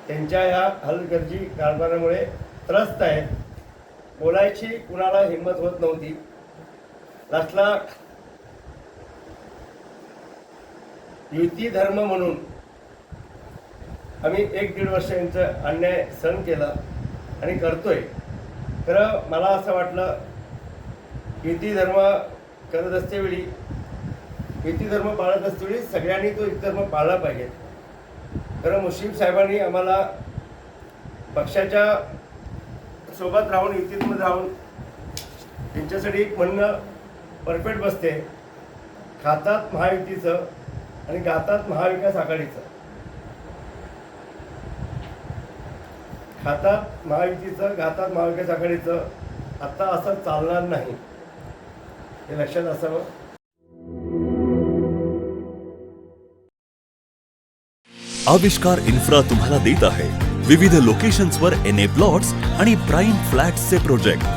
त्यांच्या या हलगर्जी कारभारामुळे त्रस्त आहेत. बोलायची कुणाला हिंमत होत नव्हती. लास्टला युती धर्म म्हणून आम्ही 1-1.5 वर्ष यांचं अन्याय सहन केला आणि करतोय. खरं मला असं वाटलं युती धर्म करत असतेवेळी, युती धर्म पाळत असतेवेळी सगळ्यांनी तो युती धर्म पाळला पाहिजे. खरं मुश्रीफ साहेबांनी आम्हाला पक्षाच्या सोबत राहून, युतीमध्ये राहून त्यांच्यासाठी एक म्हणणं परफेक्ट बसते, खातात महायुतीचं आणि गातात महाविकास आघाडीचं. खातात महायुतीचं, गातात महाविकास आघाडीचं. आता असं चालणार नाही, हे लक्षात असावं. आविष्कार इन्फ्रा तुम्हाला देत आहे विविध लोकेशन्सवर NA प्लॉट्स आणि प्राईम फ्लॅट्सचे प्रोजेक्ट.